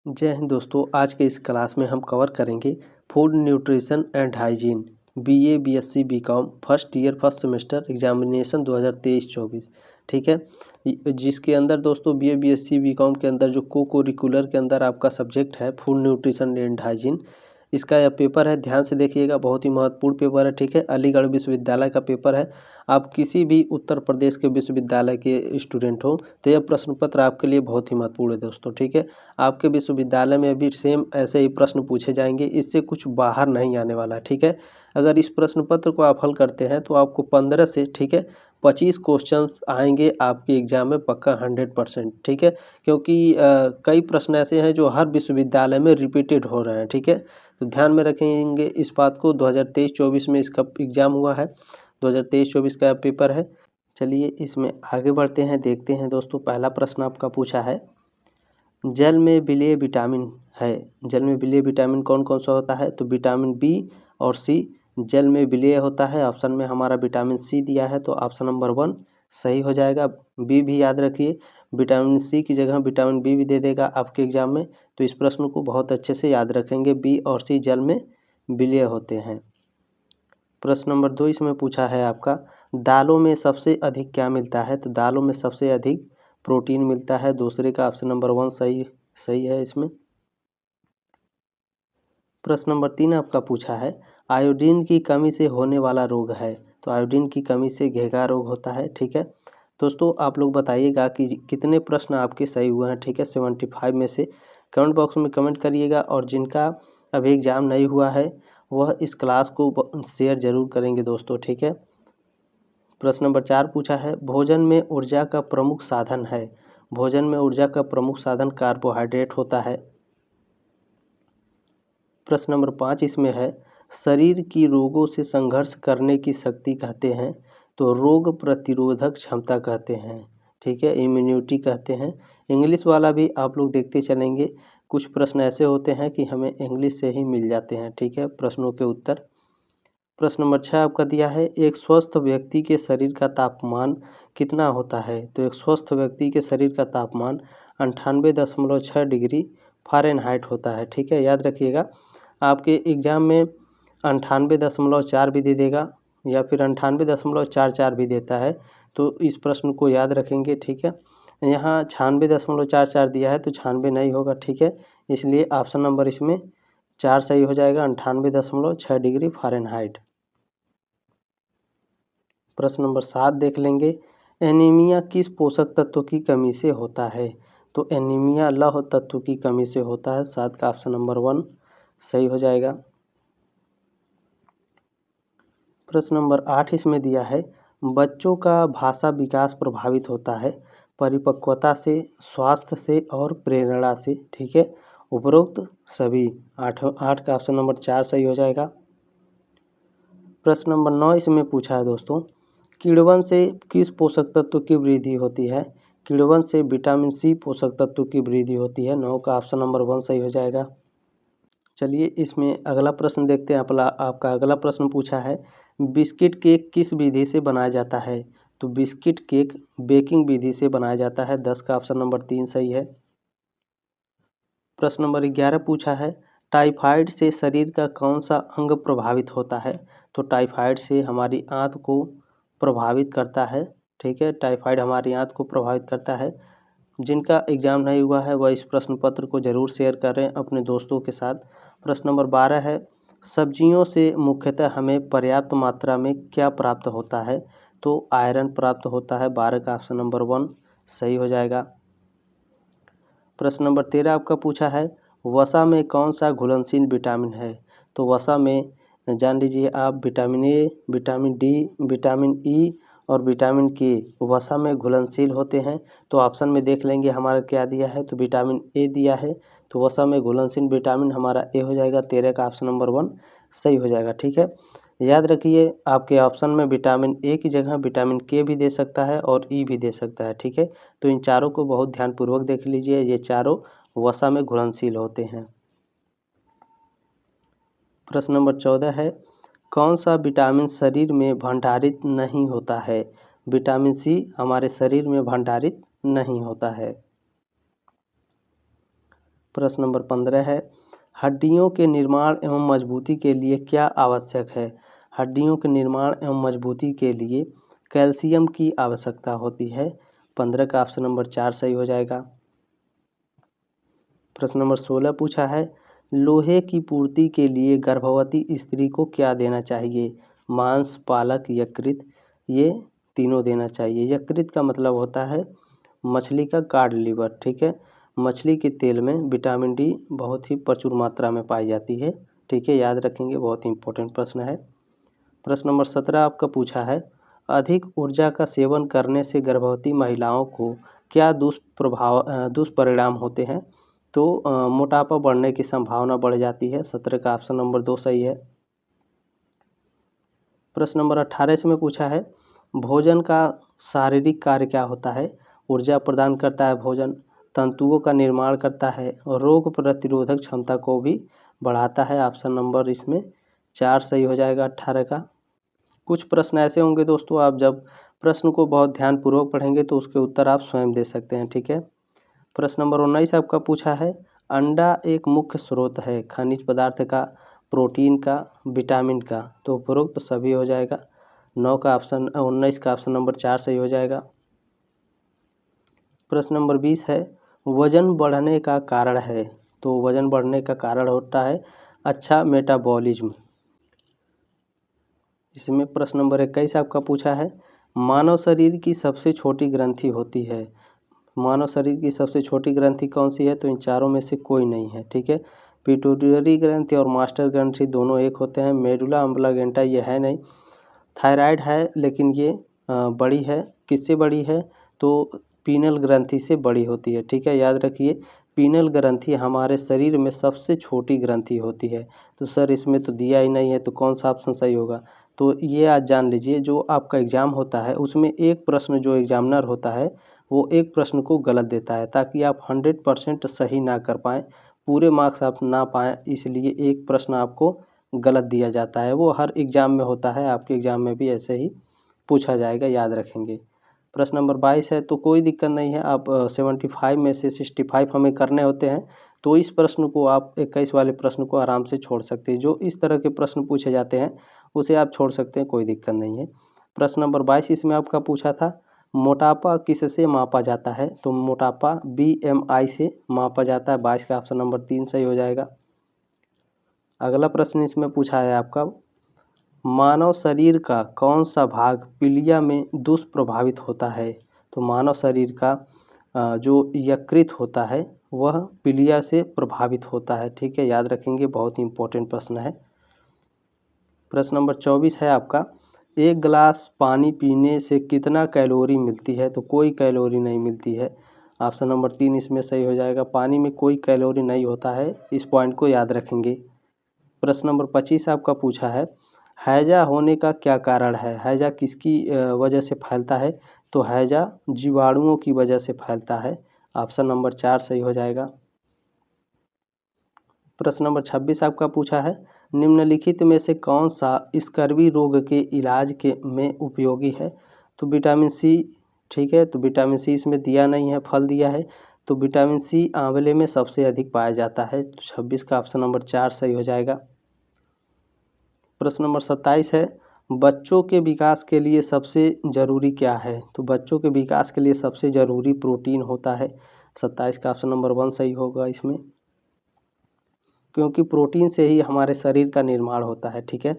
जय हिंद दोस्तों। आज के इस क्लास में हम कवर करेंगे food nutrition and hygiene BA BSc BCom first year first semester examination 2023-24। ठीक है, जिसके अंदर दोस्तों बीए बीएससी बीकॉम के अंदर जो को करिकुलर के अंदर आपका सब्जेक्ट है फूड न्यूट्रिशन एंड हाइजीन, इसका यह पेपर है। ध्यान से देखिएगा, बहुत ही महत्वपूर्ण पेपर है। ठीक है, अलीगढ़ विश्वविद्यालय का पेपर है। आप किसी भी उत्तर प्रदेश के विश्वविद्यालय के स्टूडेंट हो तो यह प्रश्न पत्र आपके लिए बहुत ही महत्वपूर्ण है दोस्तों। ठीक है, आपके विश्वविद्यालय में भी सेम ऐसे ही प्रश्न पूछे जाएंगे, इससे कुछ बाहर नहीं आने वाला है। ठीक है, अगर इस प्रश्न पत्र को आप हल करते हैं तो आपको 15 से 25 क्वेश्चंस आएंगे आपके एग्जाम में पक्का 100%। ठीक है, क्योंकि कई प्रश्न ऐसे हैं जो हर विश्वविद्यालय में रिपीटेड हो रहे हैं। ठीक है, तो ध्यान में रखेंगे इस बात को। 2023-24 में इसका एग्ज़ाम हुआ है, 2023-24 का पेपर है। चलिए इसमें आगे बढ़ते हैं, देखते हैं दोस्तों। पहला प्रश्न आपका पूछा है, जल में विलेय विटामिन है। जल में विलेय विटामिन कौन कौन सा होता है? तो विटामिन बी और सी जल में विलेय होता है। ऑप्शन में हमारा विटामिन सी दिया है, तो ऑप्शन नंबर 1 सही हो जाएगा। बी भी याद रखिए, विटामिन सी की जगह विटामिन बी भी दे देगा आपके एग्जाम में, तो इस प्रश्न को बहुत अच्छे से याद रखेंगे। बी और सी जल में विलेय होते हैं। प्रश्न नंबर 2 इसमें पूछा है आपका, दालों में सबसे अधिक क्या मिलता है? तो दालों में सबसे अधिक प्रोटीन मिलता है। दूसरे का ऑप्शन नंबर 1 सही है इसमें। प्रश्न नंबर 3 आपका पूछा है, आयोडीन की कमी से होने वाला रोग है। तो आयोडीन की कमी से घेंघा रोग होता है। ठीक है दोस्तों, आप लोग बताइएगा कि कितने प्रश्न आपके सही हुए हैं। ठीक है, 75 में से कमेंट बॉक्स में कमेंट करिएगा, और जिनका अभी एग्जाम नहीं हुआ है वह इस क्लास को शेयर जरूर करेंगे दोस्तों। ठीक है, प्रश्न नंबर 4 पूछा है, भोजन में ऊर्जा का प्रमुख साधन है। भोजन में ऊर्जा का प्रमुख साधन कार्बोहाइड्रेट होता है। प्रश्न नंबर 5 इसमें है, शरीर की रोगों से संघर्ष करने की शक्ति कहते हैं। तो रोग प्रतिरोधक क्षमता कहते हैं। ठीक है, इम्यूनिटी कहते हैं। इंग्लिश वाला भी आप लोग देखते चलेंगे, कुछ प्रश्न ऐसे होते हैं कि हमें इंग्लिश से ही मिल जाते हैं। ठीक है, प्रश्नों के उत्तर। प्रश्न नंबर 6 आपका दिया है, एक स्वस्थ व्यक्ति के शरीर का तापमान कितना होता है? तो एक स्वस्थ व्यक्ति के शरीर का तापमान 98.6 डिग्री फ़ारेनहाइट होता है। ठीक है, याद रखिएगा, आपके एग्ज़ाम में 98.4 भी दे देगा या फिर 98.44 भी देता है, तो इस प्रश्न को याद रखेंगे। ठीक है, यहाँ 96.44 दिया है तो 96 नहीं होगा। ठीक है, इसलिए ऑप्शन नंबर इसमें 4 सही हो जाएगा, 98.6 डिग्री फ़ारेनहाइट। प्रश्न नंबर 7 देख लेंगे, एनीमिया किस पोषक तत्व की कमी से होता है? तो एनीमिया लौह तत्व की कमी से होता है। 7 का ऑप्शन नंबर 1 सही हो जाएगा। प्रश्न नंबर 8 इसमें दिया है, बच्चों का भाषा विकास प्रभावित होता है परिपक्वता से, स्वास्थ्य से और प्रेरणा से। ठीक है, उपरोक्त सभी। 8 का ऑप्शन नंबर 4 सही हो जाएगा। प्रश्न नंबर 9 इसमें पूछा है दोस्तों, किण्वन से किस पोषक तत्व की वृद्धि होती है? किण्वन से विटामिन सी पोषक तत्व की वृद्धि होती है। 9 का ऑप्शन नंबर 1 सही हो जाएगा। चलिए इसमें अगला प्रश्न देखते हैं। आपका अगला प्रश्न पूछा है, बिस्किट केक किस विधि से बनाया जाता है? तो बिस्किट केक बेकिंग विधि से बनाया जाता है। 10 का ऑप्शन नंबर 3 सही है। प्रश्न नंबर 11 पूछा है, टाइफाइड से शरीर का कौन सा अंग प्रभावित होता है? तो टाइफाइड से हमारी आंत को प्रभावित करता है। ठीक है, टाइफाइड हमारी आंत को प्रभावित करता है। जिनका एग्ज़ाम नहीं हुआ है वह इस प्रश्न पत्र को ज़रूर शेयर करें अपने दोस्तों के साथ। प्रश्न नंबर 12 है, सब्जियों से मुख्यतः हमें पर्याप्त मात्रा में क्या प्राप्त होता है? तो आयरन प्राप्त होता है। 12 का ऑप्शन नंबर 1 सही हो जाएगा। प्रश्न नंबर 13 आपका पूछा है, वसा में कौन सा घुलनशील विटामिन है? तो वसा में जान लीजिए आप, vitamin A, vitamin D, vitamin E और विटामिन के वसा में घुलनशील होते हैं। तो ऑप्शन में देख लेंगे हमारा क्या दिया है, तो विटामिन ए दिया है, तो वसा में घुलनशील विटामिन हमारा ए हो जाएगा। 13 का ऑप्शन नंबर 1 सही हो जाएगा। ठीक है, याद रखिए आपके ऑप्शन में विटामिन ए की जगह विटामिन के भी दे सकता है और ई भी दे सकता है। ठीक है, तो इन चारों को बहुत ध्यानपूर्वक देख लीजिए, ये चारों वसा में घुलनशील होते हैं। प्रश्न नंबर 14 है, कौन सा विटामिन शरीर में भंडारित नहीं होता है? विटामिन सी हमारे शरीर में भंडारित नहीं होता है। प्रश्न नंबर 15 है, हड्डियों के निर्माण एवं मजबूती के लिए क्या आवश्यक है? हड्डियों के निर्माण एवं मजबूती के लिए कैल्शियम की आवश्यकता होती है। 15 का ऑप्शन नंबर 4 सही हो जाएगा। प्रश्न नंबर 16 पूछा है, लोहे की पूर्ति के लिए गर्भवती स्त्री को क्या देना चाहिए? मांस, पालक, यकृत, ये तीनों देना चाहिए। यकृत का मतलब होता है मछली का कॉड लिवर, ठीक है। मछली के तेल में विटामिन डी बहुत ही प्रचुर मात्रा में पाई जाती है, ठीक है, याद रखेंगे, बहुत ही इंपॉर्टेंट प्रश्न है। प्रश्न नंबर 17 आपका पूछा है, अधिक ऊर्जा का सेवन करने से गर्भवती महिलाओं को क्या दुष्परिणाम होते हैं? तो मोटापा बढ़ने की संभावना बढ़ जाती है। 17 का ऑप्शन नंबर 2 सही है। प्रश्न नंबर 18 से में पूछा है, भोजन का शारीरिक कार्य क्या होता है? ऊर्जा प्रदान करता है भोजन, तंतुओं का निर्माण करता है और रोग प्रतिरोधक क्षमता को भी बढ़ाता है। ऑप्शन नंबर इसमें 4 सही हो जाएगा 18 का। कुछ प्रश्न ऐसे होंगे दोस्तों, आप जब प्रश्न को बहुत ध्यानपूर्वक पढ़ेंगे तो उसके उत्तर आप स्वयं दे सकते हैं, ठीक है। प्रश्न नंबर 19 आपका पूछा है, अंडा एक मुख्य स्रोत है खनिज पदार्थ का, प्रोटीन का, विटामिन का, तो उपरोक्त तो सभी हो जाएगा। 19 का ऑप्शन नंबर 4 सही हो जाएगा। प्रश्न नंबर 20 है, वजन बढ़ने का कारण है? तो वजन बढ़ने का कारण होता है अच्छा मेटाबॉलिज्म। इसमें प्रश्न नंबर 21 आपका पूछा है, मानव शरीर की सबसे छोटी ग्रंथि होती है। मानव शरीर की सबसे छोटी ग्रंथि कौन सी है? तो इन चारों में से कोई नहीं है, ठीक है। पिट्यूटरी ग्रंथि और मास्टर ग्रंथि दोनों एक होते हैं। मेडुला अम्बलागेंटा ये है नहीं। थायराइड है लेकिन ये बड़ी है। किससे बड़ी है? तो पीनल ग्रंथि से बड़ी होती है, ठीक है, याद रखिए। पीनल ग्रंथि हमारे शरीर में सबसे छोटी ग्रंथि होती है। तो सर इसमें तो दिया ही नहीं है, तो कौन सा ऑप्शन सही होगा? तो ये आज जान लीजिए, जो आपका एग्ज़ाम होता है उसमें एक प्रश्न जो एग्जामिनर होता है वो एक प्रश्न को गलत देता है, ताकि आप 100% सही ना कर पाएँ, पूरे मार्क्स आप ना पाएँ, इसलिए एक प्रश्न आपको गलत दिया जाता है। वो हर एग्ज़ाम में होता है, आपके एग्ज़ाम में भी ऐसे ही पूछा जाएगा, याद रखेंगे। प्रश्न नंबर 22 है, तो कोई दिक्कत नहीं है, आप 75 में से 65 हमें करने होते हैं, तो इस प्रश्न को आप 21 वाले प्रश्न को आराम से छोड़ सकते हैं। जो इस तरह के प्रश्न पूछे जाते हैं उसे आप छोड़ सकते हैं, कोई दिक्कत नहीं है। प्रश्न नंबर 22 इसमें आपका पूछा था, मोटापा किससे मापा जाता है? तो मोटापा BMI से मापा जाता है। 22 का ऑप्शन नंबर 3 सही हो जाएगा। अगला प्रश्न इसमें पूछा है आपका, मानव शरीर का कौन सा भाग पीलिया में दुष्प्रभावित होता है? तो मानव शरीर का जो यकृत होता है वह पीलिया से प्रभावित होता है, ठीक है, याद रखेंगे, बहुत ही इंपॉर्टेंट प्रश्न है। प्रश्न नंबर 24 है आपका, एक गिलास पानी पीने से कितना कैलोरी मिलती है? तो कोई कैलोरी नहीं मिलती है। ऑप्शन नंबर 3 इसमें सही हो जाएगा। पानी में कोई कैलोरी नहीं होता है, इस पॉइंट को याद रखेंगे। प्रश्न नंबर 25 आपका पूछा है, हैजा होने का क्या कारण है? हैजा किसकी वजह से फैलता है? तो हैजा जीवाणुओं की वजह से फैलता है। ऑप्शन नंबर 4 सही हो जाएगा। प्रश्न नंबर 26 आपका पूछा है, निम्नलिखित में से कौन सा स्कर्वी रोग के इलाज के में उपयोगी है? तो विटामिन सी, ठीक है, तो विटामिन सी इसमें दिया नहीं है, फल दिया है। तो विटामिन सी आंवले में सबसे अधिक पाया जाता है। तो 26 का ऑप्शन नंबर 4 सही हो जाएगा। प्रश्न नंबर 27 है, बच्चों के विकास के लिए सबसे ज़रूरी क्या है? तो बच्चों के विकास के लिए सबसे ज़रूरी प्रोटीन होता है। 27 का ऑप्शन नंबर 1 सही होगा इसमें, क्योंकि प्रोटीन से ही हमारे शरीर का निर्माण होता है, ठीक है।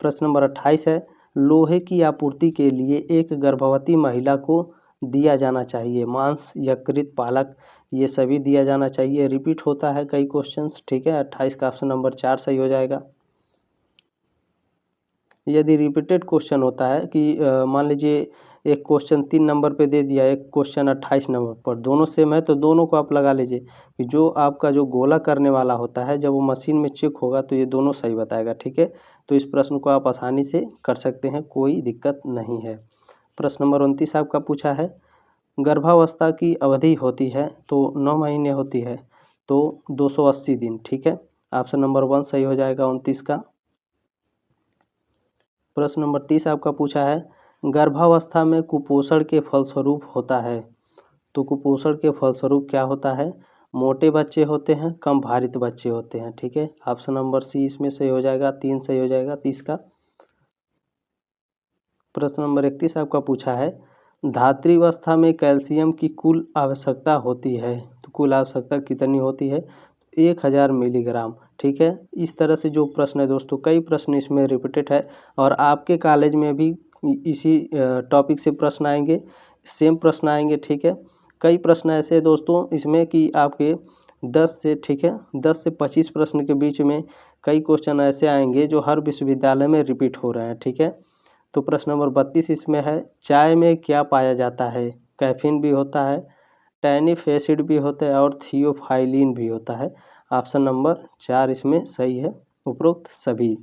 प्रश्न नंबर 28 है, लोहे की आपूर्ति के लिए एक गर्भवती महिला को दिया जाना चाहिए मांस, यकृत, पालक, ये सभी दिया जाना चाहिए। रिपीट होता है कई क्वेश्चंस, ठीक है। 28 का ऑप्शन नंबर 4 सही हो जाएगा। यदि रिपीटेड क्वेश्चन होता है कि मान लीजिए एक क्वेश्चन 3 नंबर पे दे दिया, एक क्वेश्चन 28 नंबर पर, दोनों सेम है तो दोनों को आप लगा लीजिए कि जो आपका जो गोला करने वाला होता है जब वो मशीन में चेक होगा तो ये दोनों सही बताएगा, ठीक है। तो इस प्रश्न को आप आसानी से कर सकते हैं, कोई दिक्कत नहीं है। प्रश्न नंबर 29 आपका पूछा है, गर्भावस्था की अवधि होती है तो 9 महीने होती है, तो 280 दिन, ठीक है। ऑप्शन नंबर 1 सही हो जाएगा 29 का। प्रश्न नंबर 30 आपका पूछा है, गर्भावस्था में कुपोषण के फलस्वरूप होता है। तो कुपोषण के फलस्वरूप क्या होता है? मोटे बच्चे होते हैं, कम भारित बच्चे होते हैं। ठीक है, ऑप्शन नंबर सी इसमें सही हो जाएगा, 3 सही हो जाएगा 30 का। प्रश्न नंबर 31 आपका पूछा है, धात्रीवस्था में कैल्शियम की कुल आवश्यकता होती है, तो कुल आवश्यकता कितनी होती है? 1000 मिलीग्राम। ठीक है, इस तरह से जो प्रश्न है दोस्तों, कई प्रश्न इसमें रिपीटेड है और आपके कॉलेज में भी इसी टॉपिक से प्रश्न आएंगे, सेम प्रश्न आएंगे। ठीक है, कई प्रश्न ऐसे हैं दोस्तों इसमें कि आपके 10 से, ठीक है, 10 से 25 प्रश्न के बीच में कई क्वेश्चन ऐसे आएंगे जो हर विश्वविद्यालय में रिपीट हो रहे हैं। ठीक है, तो प्रश्न नंबर 32 इसमें है, चाय में क्या पाया जाता है? कैफीन भी होता है, टैनिक एसिड भी होता है और थियोफाइलिन भी होता है। ऑप्शन नंबर 4 इसमें सही है, उपरोक्त सभी।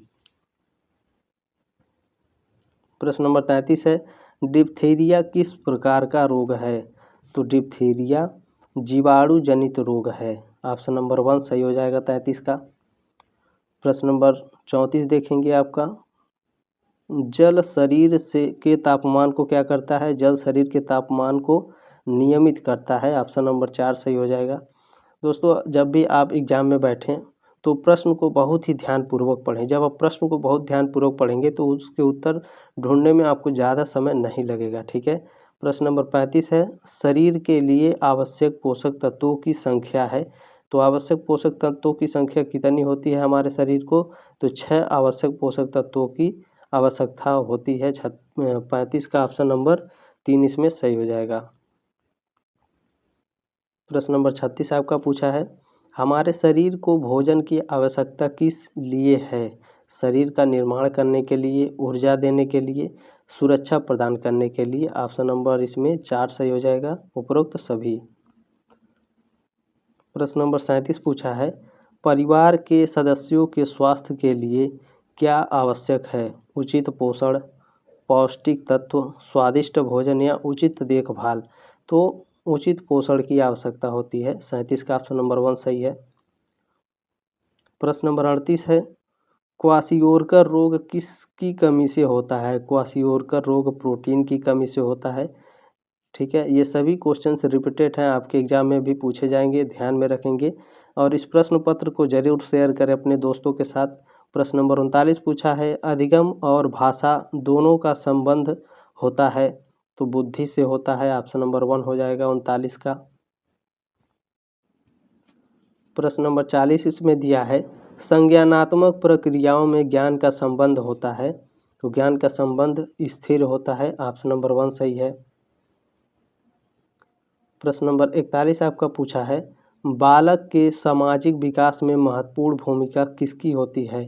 प्रश्न नंबर 33 है, डिप्थीरिया किस प्रकार का रोग है? तो डिप्थीरिया जीवाणु जनित रोग है। ऑप्शन नंबर 1 सही हो जाएगा 33 का। प्रश्न नंबर 34 देखेंगे आपका, जल शरीर से के तापमान को क्या करता है? जल शरीर के तापमान को नियमित करता है। ऑप्शन नंबर 4 सही हो जाएगा। दोस्तों, जब भी आप एग्जाम में बैठें तो प्रश्न को बहुत ही ध्यानपूर्वक पढ़ें। जब आप प्रश्न को बहुत ध्यानपूर्वक पढ़ेंगे तो उसके उत्तर ढूंढने में आपको ज़्यादा समय नहीं लगेगा। ठीक है, प्रश्न नंबर 35 है, शरीर के लिए आवश्यक पोषक तत्वों की संख्या है। तो आवश्यक पोषक तत्वों की संख्या कितनी होती है हमारे शरीर को? तो 6 आवश्यक पोषक तत्वों की आवश्यकता होती है। 35 का ऑप्शन नंबर 3 इसमें सही हो जाएगा। प्रश्न नंबर 36 आपका पूछा है, हमारे शरीर को भोजन की आवश्यकता किस लिए है? शरीर का निर्माण करने के लिए, ऊर्जा देने के लिए, सुरक्षा प्रदान करने के लिए। ऑप्शन नंबर इसमें 4 सही हो जाएगा, उपरोक्त सभी। प्रश्न नंबर 37 पूछा है, परिवार के सदस्यों के स्वास्थ्य के लिए क्या आवश्यक है? उचित पोषण, पौष्टिक तत्व, स्वादिष्ट भोजन या उचित देखभाल। तो उचित पोषण की आवश्यकता होती है। 37 का ऑप्शन नंबर 1 सही है। प्रश्न नंबर 38 है, क्वाशियोरकर रोग किसकी कमी से होता है? क्वाशियोरकर रोग प्रोटीन की कमी से होता है। ठीक है, ये सभी क्वेश्चंस रिपीटेड हैं, आपके एग्जाम में भी पूछे जाएंगे, ध्यान में रखेंगे और इस प्रश्न पत्र को जरूर शेयर करें अपने दोस्तों के साथ। प्रश्न नंबर 39 पूछा है, अधिगम और भाषा दोनों का संबंध होता है, तो बुद्धि से होता है। ऑप्शन नंबर 1 हो जाएगा 39 का। प्रश्न नंबर 40 इसमें दिया है, संज्ञानात्मक प्रक्रियाओं में ज्ञान का संबंध होता है, तो ज्ञान का संबंध स्थिर होता है। ऑप्शन नंबर 1 सही है। प्रश्न नंबर 41 आपका पूछा है, बालक के सामाजिक विकास में महत्वपूर्ण भूमिका किसकी होती है?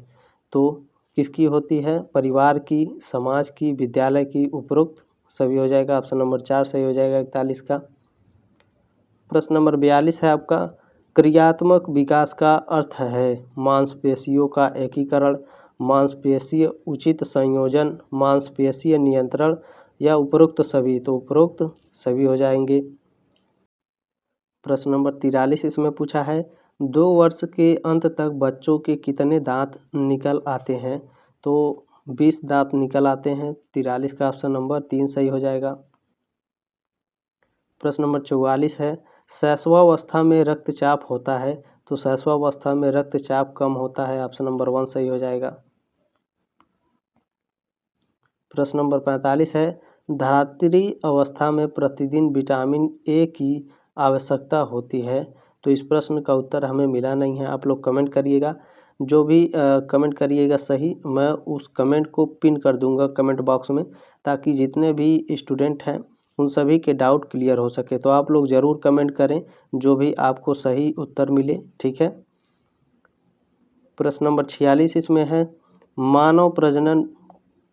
तो किसकी होती है? परिवार की, समाज की, विद्यालय की, उपरोक्त सभी हो जाएगा। ऑप्शन नंबर 4 सही हो जाएगा 41 का। प्रश्न नंबर 42 है आपका, क्रियात्मक विकास का अर्थ है मांसपेशियों का एकीकरण, मांसपेशीय उचित संयोजन, मांसपेशीय नियंत्रण या उपरोक्त सभी। तो उपरोक्त सभी हो जाएंगे। प्रश्न नंबर 43 इसमें पूछा है, 2 वर्ष के अंत तक बच्चों के कितने दांत निकल आते हैं? तो 20 दांत निकल आते हैं। 43 का ऑप्शन नंबर 3 सही हो जाएगा। प्रश्न नंबर 44 है, शैशवावस्था में रक्तचाप होता है, तो शैशवावस्था में रक्तचाप कम होता है। ऑप्शन नंबर 1 सही हो जाएगा। प्रश्न नंबर 45 है, धात्री अवस्था में प्रतिदिन विटामिन ए की आवश्यकता होती है। तो इस प्रश्न का उत्तर हमें मिला नहीं है, आप लोग कमेंट करिएगा। जो भी कमेंट करिएगा सही, मैं उस कमेंट को पिन कर दूंगा कमेंट बॉक्स में, ताकि जितने भी स्टूडेंट हैं उन सभी के डाउट क्लियर हो सके। तो आप लोग ज़रूर कमेंट करें जो भी आपको सही उत्तर मिले। ठीक है, प्रश्न नंबर 46 इसमें है, मानव प्रजनन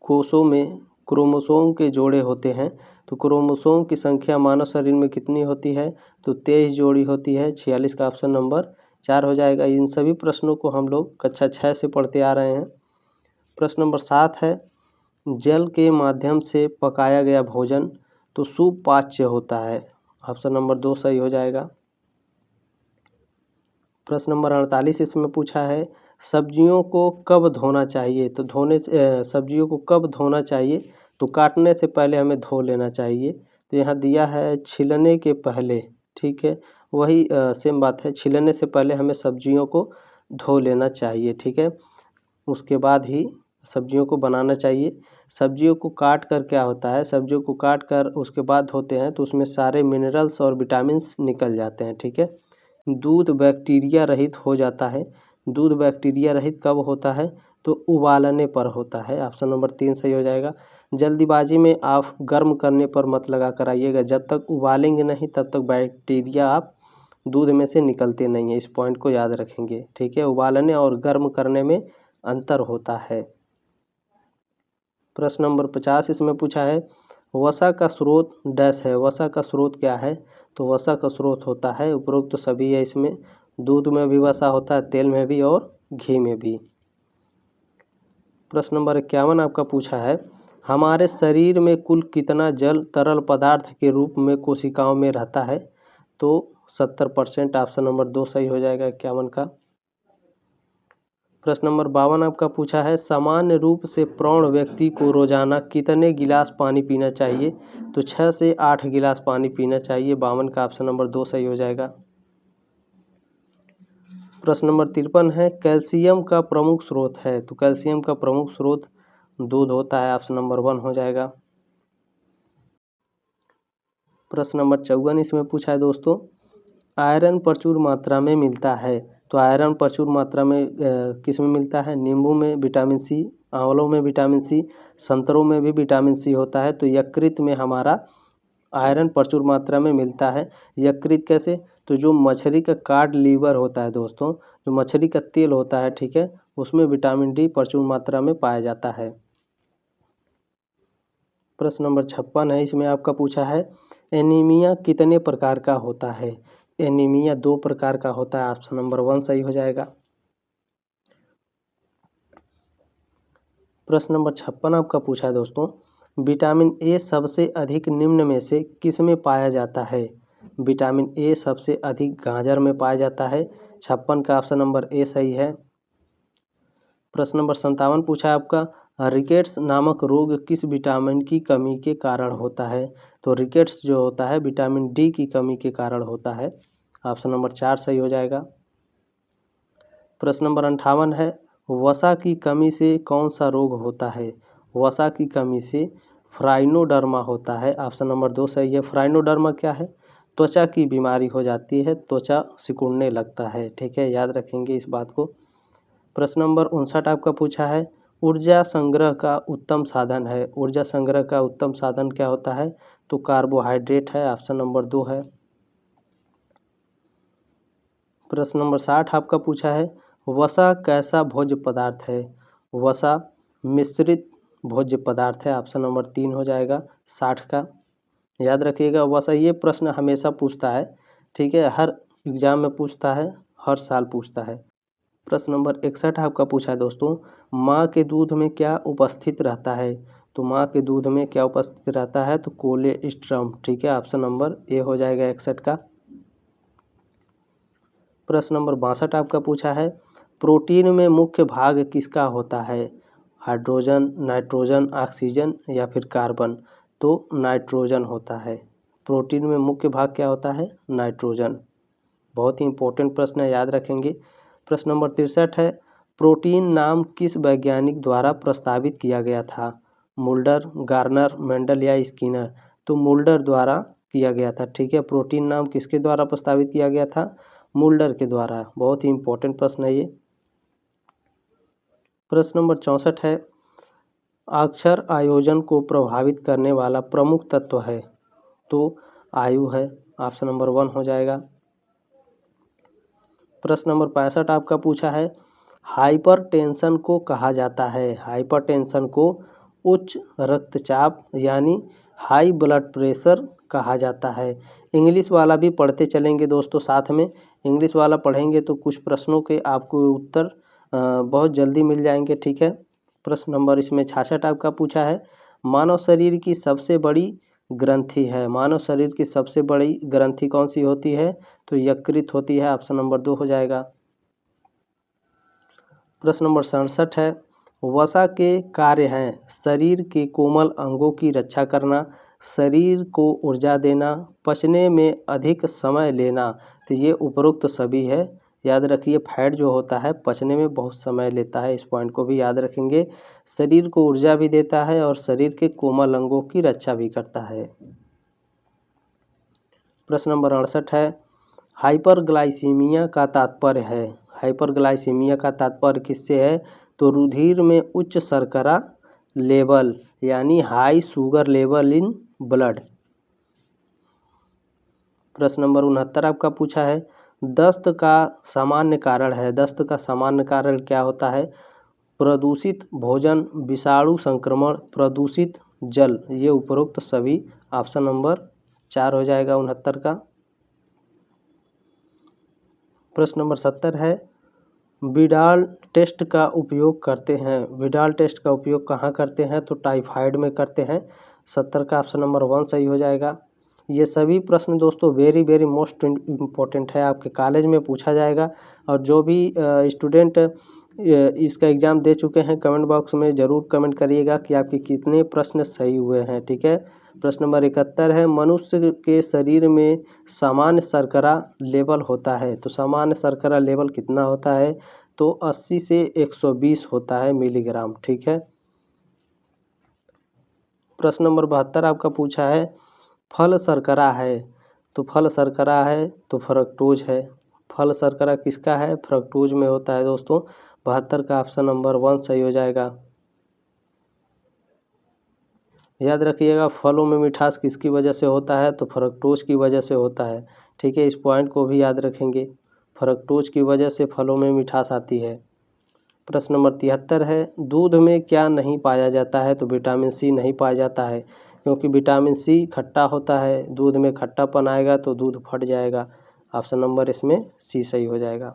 कोषों में क्रोमोसोम के जोड़े होते हैं, तो क्रोमोसोम की संख्या मानव शरीर में कितनी होती है? तो 23 जोड़ी होती है। 46 का ऑप्शन नंबर 4 हो जाएगा। इन सभी प्रश्नों को हम लोग कक्षा 6 से पढ़ते आ रहे हैं। प्रश्न नंबर 7 है, जल के माध्यम से पकाया गया भोजन तो सुपाच्य होता है। ऑप्शन नंबर 2 सही हो जाएगा। प्रश्न नंबर 48 इसमें पूछा है, सब्जियों को कब धोना चाहिए? तो सब्जियों को कब धोना चाहिए? तो काटने से पहले हमें धो लेना चाहिए। तो यहाँ दिया है छिलने के पहले। ठीक है, वही सेम बात है, छिलने से पहले हमें सब्जियों को धो लेना चाहिए, ठीक है। उसके बाद ही सब्जियों को बनाना चाहिए। सब्जियों को काट कर क्या होता है, सब्जियों को काट कर उसके बाद धोते हैं तो उसमें सारे मिनरल्स और विटामिन्स निकल जाते हैं, ठीक है। दूध बैक्टीरिया रहित हो जाता है। दूध बैक्टीरिया रहित कब होता है, तो उबालने पर होता है। ऑप्शन नंबर 3 सही हो जाएगा। जल्दीबाजी में आप गर्म करने पर मत लगा कर आइएगा, जब तक उबालेंगे नहीं तब तक बैक्टीरिया आप दूध में से निकलते नहीं हैं, इस पॉइंट को याद रखेंगे, ठीक है। उबालने और गर्म करने में अंतर होता है। प्रश्न नंबर 50 इसमें पूछा है, वसा का स्रोत डैश है। वसा का स्रोत क्या है, तो वसा का स्रोत होता है उपरोक्त तो सभी है इसमें। दूध में भी वसा होता है, तेल में भी और घी में भी। प्रश्न नंबर 51 आपका पूछा है, हमारे शरीर में कुल कितना जल तरल पदार्थ के रूप में कोशिकाओं में रहता है, तो 70%। ऑप्शन नंबर 2 सही हो जाएगा 51 का। प्रश्न नंबर 52 आपका पूछा है, सामान्य रूप से प्रौढ़ व्यक्ति को रोजाना कितने गिलास पानी पीना चाहिए, तो 6 से 8 गिलास पानी पीना चाहिए। 52 का ऑप्शन नंबर 2 सही हो जाएगा। प्रश्न नंबर 53 है, कैल्शियम का प्रमुख स्रोत है, तो कैल्शियम का प्रमुख स्रोत दूध होता है। ऑप्शन नंबर 1 हो जाएगा। प्रश्न नंबर 54 इसमें पूछा है दोस्तों, आयरन प्रचुर मात्रा में मिलता है, तो आयरन प्रचुर मात्रा में किस में मिलता है, नींबू में विटामिन सी, आंवलों में विटामिन सी, संतरों में भी विटामिन सी होता है। तो यकृत में हमारा आयरन प्रचुर मात्रा में मिलता है। यकृत कैसे, तो जो मछली का कार्ड लीवर होता है दोस्तों, जो मछली का तेल होता है, ठीक है, उसमें विटामिन डी प्रचुर मात्रा में पाया जाता है। प्रश्न नंबर 56 है, इसमें आपका पूछा है, एनीमिया कितने प्रकार का होता है। एनीमिया 2 प्रकार का होता है। ऑप्शन नंबर 1 सही हो जाएगा। प्रश्न नंबर 56 आपका पूछा है दोस्तों, विटामिन ए सबसे अधिक निम्न में से किस में पाया जाता है। विटामिन ए सबसे अधिक गाजर में पाया जाता है। 56 का ऑप्शन नंबर ए सही है। प्रश्न नंबर 57 पूछा है आपका, रिकेट्स नामक रोग किस विटामिन की कमी के कारण होता है, तो रिकेट्स जो होता है विटामिन डी की कमी के कारण होता है। ऑप्शन नंबर 4 सही हो जाएगा। प्रश्न नंबर 58 है, वसा की कमी से कौन सा रोग होता है। वसा की कमी से फ्राइनोडर्मा होता है। ऑप्शन नंबर 2 सही है। फ्राइनोडर्मा क्या है, त्वचा की बीमारी हो जाती है, त्वचा सिकुड़ने लगता है, ठीक है, याद रखेंगे इस बात को। प्रश्न नंबर 59 आपका पूछा है, ऊर्जा संग्रह का उत्तम साधन है। ऊर्जा संग्रह का उत्तम साधन क्या होता है, तो कार्बोहाइड्रेट है। ऑप्शन नंबर 2 है। प्रश्न नंबर 60 आपका पूछा है, वसा कैसा भोज्य पदार्थ है। वसा मिश्रित भोज्य पदार्थ है। ऑप्शन नंबर 3 हो जाएगा 60 का। याद रखिएगा, वसा ये प्रश्न हमेशा पूछता है, ठीक है, हर एग्जाम में पूछता है, हर साल पूछता है। प्रश्न नंबर 61 आपका पूछा है दोस्तों, माँ के दूध में क्या उपस्थित रहता है, तो माँ के दूध में क्या उपस्थित रहता है, तो कोलेस्ट्रम, ठीक है, ऑप्शन नंबर ए हो जाएगा 61 का। प्रश्न नंबर 62 आपका पूछा है, प्रोटीन में मुख्य भाग किसका होता है, हाइड्रोजन, नाइट्रोजन, ऑक्सीजन या फिर कार्बन, तो नाइट्रोजन होता है। प्रोटीन में मुख्य भाग क्या होता है, नाइट्रोजन। बहुत ही इंपॉर्टेंट प्रश्न है, याद रखेंगे। प्रश्न नंबर 63 है, प्रोटीन नाम किस वैज्ञानिक द्वारा प्रस्तावित किया गया था। मुल्डर, गार्नर, मेंडल या स्किनर, तो मुल्डर द्वारा किया गया था, ठीक है। प्रोटीन नाम किसके द्वारा प्रस्तावित किया गया था, मुल्डर के द्वारा। बहुत ही इंपॉर्टेंट प्रश्न है ये। प्रश्न नंबर 64 है, अक्षर आयोजन को प्रभावित करने वाला प्रमुख तत्व है, तो आयु है। ऑप्शन नंबर 1 हो जाएगा। प्रश्न नंबर 65 आपका पूछा है, हाइपरटेंशन को कहा जाता है। हाइपरटेंशन को उच्च रक्तचाप यानी हाई ब्लड प्रेशर कहा जाता है। इंग्लिश वाला भी पढ़ते चलेंगे दोस्तों, साथ में इंग्लिश वाला पढ़ेंगे तो कुछ प्रश्नों के आपको उत्तर बहुत जल्दी मिल जाएंगे, ठीक है। प्रश्न नंबर इसमें 66 आपका पूछा है, मानव शरीर की सबसे बड़ी ग्रंथि है। मानव शरीर की सबसे बड़ी ग्रंथि कौन सी होती है, तो यकृत होती है। ऑप्शन नंबर 2 हो जाएगा। प्रश्न नंबर 67 है, वसा के कार्य हैं शरीर के कोमल अंगों की रक्षा करना, शरीर को ऊर्जा देना, पचने में अधिक समय लेना, तो ये उपरोक्त सभी है। याद रखिए फैट जो होता है पचने में बहुत समय लेता है, इस पॉइंट को भी याद रखेंगे। शरीर को ऊर्जा भी देता है और शरीर के कोमल अंगों की रक्षा भी करता है। प्रश्न नंबर 68 है, हाइपरग्लाइसीमिया का तात्पर्य है। हाइपरग्लाइसीमिया का तात्पर्य किससे है? तो रुधिर में उच्च शर्करा लेवल यानी high sugar level in blood. प्रश्न नंबर 69 आपका पूछा है, दस्त का सामान्य कारण है। दस्त का सामान्य कारण क्या होता है? प्रदूषित भोजन, विषाणु संक्रमण, प्रदूषित जल, ये उपरोक्त सभी। ऑप्शन नंबर 4 हो जाएगा 69 का। प्रश्न नंबर 70 है, विडाल टेस्ट का उपयोग करते हैं। विडाल टेस्ट का उपयोग कहाँ करते हैं? तो टाइफाइड में करते हैं। 70 का ऑप्शन नंबर 1 सही हो जाएगा। ये सभी प्रश्न दोस्तों वेरी मोस्ट इम्पोर्टेंट है, आपके कॉलेज में पूछा जाएगा। और जो भी स्टूडेंट इसका एग्ज़ाम दे चुके हैं कमेंट बॉक्स में ज़रूर कमेंट करिएगा कि आपके कितने प्रश्न सही हुए हैं। ठीक है। प्रश्न नंबर 71 है, मनुष्य के शरीर में सामान्य शर्करा लेवल होता है। तो सामान्य शर्करा लेवल कितना होता है? तो 80 से 120 होता है मिलीग्राम। ठीक है। प्रश्न नंबर 72 आपका पूछा है, फल शर्करा है। तो फल शर्करा है तो फ्रक्टोज है। फल शर्करा किसका है? फ्रक्टोज में होता है दोस्तों। 72 का ऑप्शन नंबर 1 सही हो जाएगा। याद रखिएगा फलों में मिठास किसकी वजह से होता है? तो फ्रक्टोज की वजह से होता है। ठीक है, इस पॉइंट को भी याद रखेंगे, फ्रक्टोज की वजह से फलों में मिठास आती है। प्रश्न नंबर 73 है, दूध में क्या नहीं पाया जाता है? तो विटामिन सी नहीं पाया जाता है, क्योंकि विटामिन सी खट्टा होता है। दूध में खट्टापन आएगा तो दूध फट जाएगा। ऑप्शन नंबर इसमें सी सही हो जाएगा।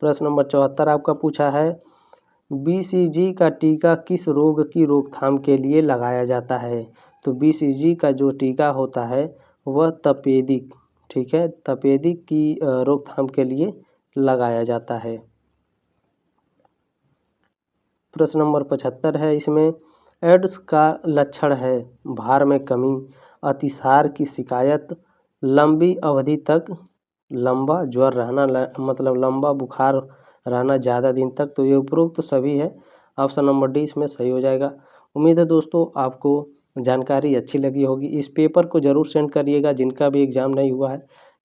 प्रश्न नंबर 74 आपका पूछा है, बीसीजी का टीका किस रोग की रोकथाम के लिए लगाया जाता है? तो बीसीजी का जो टीका होता है वह तपेदिक, ठीक है, तपेदिक की रोकथाम के लिए लगाया जाता है। प्रश्न नंबर 75 है, इसमें एड्स का लक्षण है भार में कमी, अतिसार की शिकायत, लंबी अवधि तक लंबा ज्वर रहना, मतलब लंबा बुखार रहना ज़्यादा दिन तक। तो ये उपरोक्त तो सभी है। ऑप्शन नंबर डी इसमें सही हो जाएगा। उम्मीद है दोस्तों आपको जानकारी अच्छी लगी होगी। इस पेपर को ज़रूर सेंड करिएगा जिनका भी एग्ज़ाम नहीं हुआ है।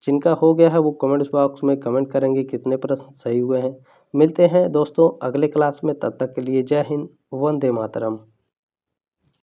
जिनका हो गया है वो कमेंट्स बॉक्स में कमेंट करेंगे कितने प्रश्न सही हुए हैं। मिलते हैं दोस्तों अगले क्लास में, तब तक के लिए जय हिंद, वंदे मातरम।